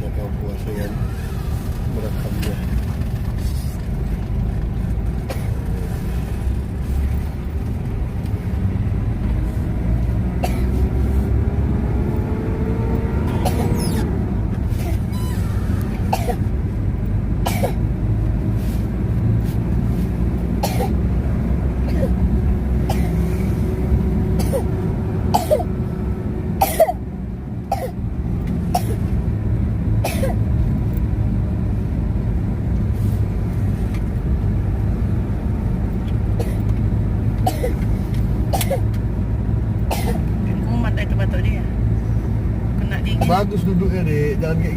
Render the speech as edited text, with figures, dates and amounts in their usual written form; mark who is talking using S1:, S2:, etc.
S1: Saya tahu puasa yang merekamnya.
S2: Kumat itu batuk dia. Kena dingin.
S1: Bagus duduknya dek, jangan kayak